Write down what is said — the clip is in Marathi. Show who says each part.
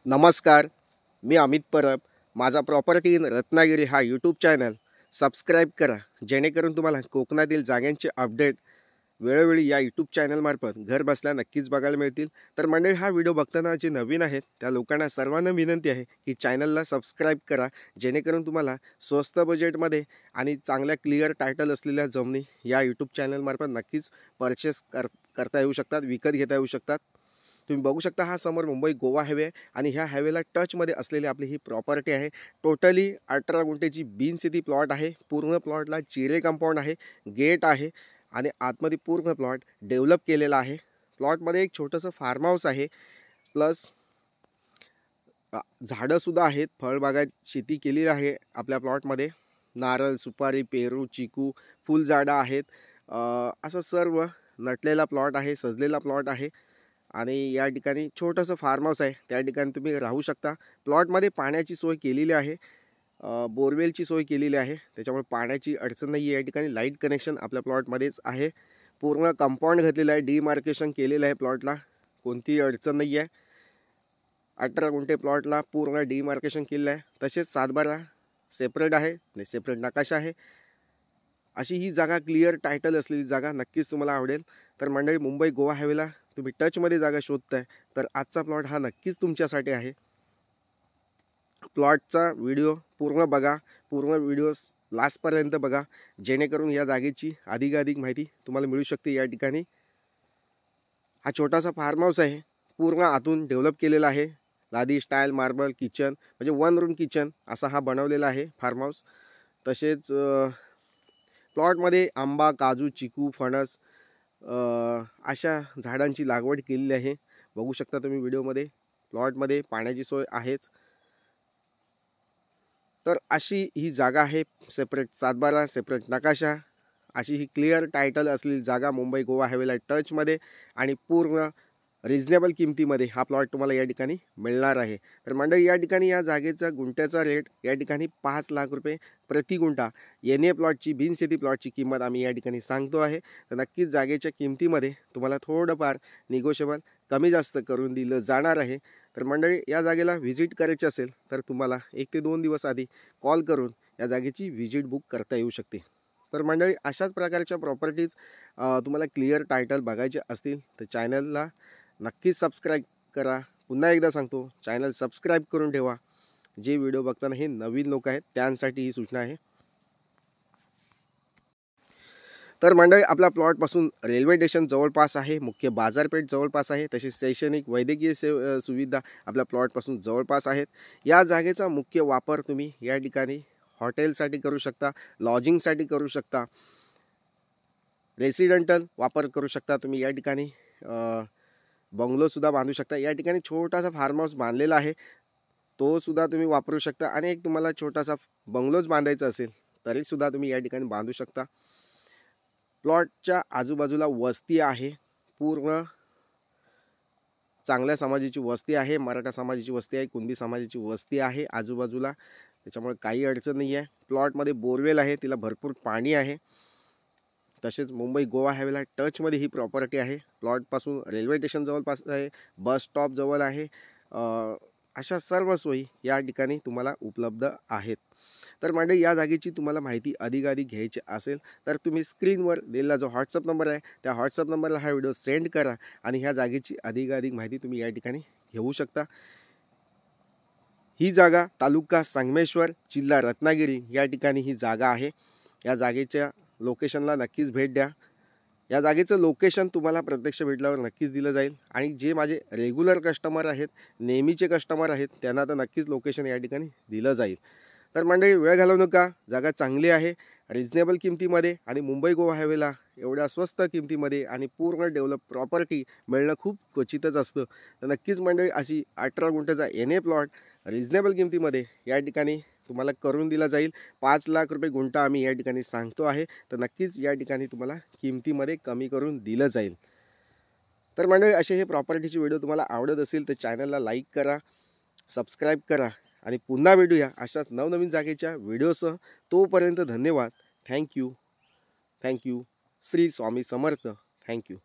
Speaker 1: नमस्कार, मी अमित परब. माझा प्रॉपर्टी इन रत्नागिरी हा यूट्यूब चॅनल सबस्क्राईब करा, जेणेकरून तुम्हाला कोकणातील जागांचे अपडेट वेळोवेळी या यूट्यूब चॅनलमार्फत घर बसल्या नक्कीच बघायला मिळतील. तर मंडळी, हा व्हिडिओ बघताना जे नवीन आहेत त्या लोकांना सर्वांना विनंती आहे की चॅनलला सबस्क्राईब करा, जेणेकरून तुम्हाला स्वस्त बजेटमध्ये आणि चांगल्या क्लिअर टायटल असलेल्या जमिनी या यूट्यूब चॅनलमार्फत नक्कीच परचेस करता येऊ शकतात, विकत घेता येऊ शकतात. तुम्ही बघू शकता, हा समोर मुंबई गोवा हायवे आहे आणि ह्या हायवेला टचमध्ये असलेली आपली ही प्रॉपर्टी आहे. टोटली 18 गुंठेची बिन सिटी प्लॉट आहे. पूर्ण प्लॉटला चिरे कंपाऊंड आहे, गेट आहे आणि आतमध्ये पूर्ण प्लॉट डेव्हलप केलेला आहे. प्लॉटमध्ये एक छोटंसं फार्म हाऊस आहे, प्लस झाडंसुद्धा आहेत. फळबागात शेती केलेली आहे आपल्या प्लॉटमध्ये. नारळ, सुपारी, पेरू, चिकू, फुलझाडं आहेत. असं सर्व नटलेला प्लॉट आहे, सजलेला प्लॉट आहे आणि या ठिकाणी छोटंसं फार्म हाऊस आहे, त्या ठिकाणी तुम्ही राहू शकता. प्लॉटमध्ये पाण्याची सोय केलेली आहे, बोरवेलची सोय केलेली आहे, त्याच्यामुळे पाण्याची अडचण नाही आहे. या ठिकाणी लाईट कनेक्शन आपल्या प्लॉटमध्येच आहे. पूर्ण कंपाऊंड घातलेलं आहे, डिमार्केशन केलेलं आहे प्लॉटला, कोणतीही अडचण नाही आहे. 18 गुंठे प्लॉटला पूर्ण डिमार्केशन केलेलं आहे. तसेच 7/12 सेपरेट आहे, सेपरेट नकाशा आहे. अशी ही जागा, क्लिअर टायटल असलेली जागा नक्कीच तुम्हाला आवडेल. तर मंडळी, मुंबई गोवा हायवेला तुम्ही टचमध्ये जागा शोधताय तर आजचा प्लॉट हा नक्कीच तुमच्यासाठी आहे. प्लॉटचा व्हिडिओ पूर्ण बघा, पूर्ण व्हिडिओ लास्टपर्यंत बघा, जेणेकरून या जागेची अधिकाधिक माहिती तुम्हाला मिळू शकते. या ठिकाणी हा छोटासा फार्म हाऊस आहे, पूर्ण आतून डेव्हलप केलेला आहे. लादी स्टाईल, मार्बल किचन, म्हणजे 1 रूम किचन असा हा बनवलेला आहे फार्म हाऊस. तसेच प्लॉटमध्ये आंबा, काजू, चिकू, फणस अशा झाडांची लागवड केलेली आहे. बघू शकता तुम्ही व्हिडिओमध्ये. प्लॉटमध्ये पाण्याची सोय आहेच. तर अशी ही जागा आहे, सेपरेट 7/12, सेपरेट नकाशा, अशी ही क्लिअर टायटल असलेली जागा मुंबई गोवा हायवेला टचमध्ये आणि पूर्ण रिजनेबल किमतीमध्ये हा प्लॉट तुम्हाला या ठिकाणी मिळणार आहे. तर मंडळी, या ठिकाणी या जागेचा गुंठ्याचा रेट या ठिकाणी 5 लाख रुपये प्रति गुंठा एन प्लॉटची, बिन शेती प्लॉटची किंमत आम्ही या ठिकाणी सांगतो आहे. तर नक्कीच जागेच्या किमतीमध्ये तुम्हाला थोडंफार निगोशिएबल कमी जास्त करून दिलं जाणार आहे. तर मंडळी, या जागेला व्हिजिट करायची असेल तर तुम्हाला 1 ते 2 दिवस आधी कॉल करून या जागेची व्हिजिट बुक करता येऊ शकते. तर मंडळी, अशाच प्रकारच्या प्रॉपर्टीज तुम्हाला क्लिअर टायटल बघायचे असतील तर चॅनलला नक्कीच सबस्क्राईब करा. पुन्हा एकदा सांगतो, चॅनल सबस्क्राईब करून ठेवा. जे व्हिडिओ बघताना हे नवीन लोक आहेत त्यांसाठी ही सूचना आहे. तर मंडळी, आपल्या प्लॉटपासून रेल्वे स्टेशन जवळपास आहे, मुख्य बाजारपेठ जवळपास आहे, तसेच शैक्षणिक वैद्यकीय सुविधा आपल्या प्लॉटपासून जवळपास आहेत. या जागेचा मुख्य वापर तुम्ही या ठिकाणी हॉटेलसाठी करू शकता, लॉजिंगसाठी करू शकता, रेसिडेंटल वापर करू शकता. तुम्ही या ठिकाणी बंगलोसुद्धा बांधू शकता. या ठिकाणी छोटासा फार्म हाऊस बांधलेला आहे, तो सुद्धा तुम्ही वापरू शकता. आणि एक तुम्हाला छोटासा बंगलोज बांधायचा असेल तरीसुद्धा तुम्ही या ठिकाणी बांधू शकता. प्लॉटच्या आजूबाजूला वस्ती आहे, पूर्ण चांगल्या समाजाची वस्ती आहे, मराठा समाजाची वस्ती आहे, कुणबी समाजाची वस्ती आहे आजूबाजूला, त्याच्यामुळे काही अडचण नाही आहे. प्लॉटमध्ये बोरवेल आहे, तिला भरपूर पाणी आहे. तसेच मुंबई गोवा हायवेला टचमध्ये ही प्रॉपर्टी आहे. प्लॉटपासून रेल्वे स्टेशन जवळपास आहे, बस स्टॉप जवळ आहे. अशा सर्व सोयी या ठिकाणी तुम्हाला उपलब्ध आहेत. तर मंडळी, या जागेची तुम्हाला माहिती अधिकाधिक घ्यायची असेल तर तुम्ही स्क्रीनवर दिलेला जो व्हॉट्सअप नंबर आहे त्या व्हॉट्सअप नंबरला हा व्हिडिओ सेंड करा आणि ह्या जागेची अधिकाधिक माहिती तुम्ही या ठिकाणी घेऊ शकता. ही जागा तालुका संगमेश्वर, जिल्हा रत्नागिरी या ठिकाणी ही जागा आहे. या जागेच्या लोकेशनला नक्कीच भेट द्या. या जागेचं लोकेशन तुम्हाला प्रत्यक्ष भेटल्यावर नक्कीच दिलं जाईल. आणि जे माझे रेग्युलर कस्टमर आहेत, नेहमीचे कस्टमर आहेत, त्यांना तर नक्कीच लोकेशन या ठिकाणी दिलं जाईल. तर मंडळी, वेळ घालवू नका, जागा चांगली आहे, रिजनेबल किमतीमध्ये आणि मुंबई गोवा हायवेला एवढ्या स्वस्त किमतीमध्ये आणि पूर्ण डेव्हलप प्रॉपर्टी मिळणं खूप क्वचितच असतं. तर नक्कीच मंडळी, अशी 18 गुंठ्याचा एन प्लॉट रिजनेबल किमतीमध्ये या ठिकाणी तुम्हाला करून दिला जाईल. 5 लाख रुपये गुंठा आम्ही या ठिकाणी सांगतो आहे. तर नक्कीच या ठिकाणी तुम्हाला किमतीमध्ये कमी करून दिलं जाईल. तर मंडळी, असे हे प्रॉपर्टीचे व्हिडिओ तुम्हाला आवडत असेल तर चॅनलला लाईक करा, सबस्क्राईब करा आणि पुन्हा भेटूया अशाच नवनवीन जागेच्या व्हिडिओसह. तोपर्यंत धन्यवाद. थँक्यू. श्री स्वामी समर्थ. थँक्यू.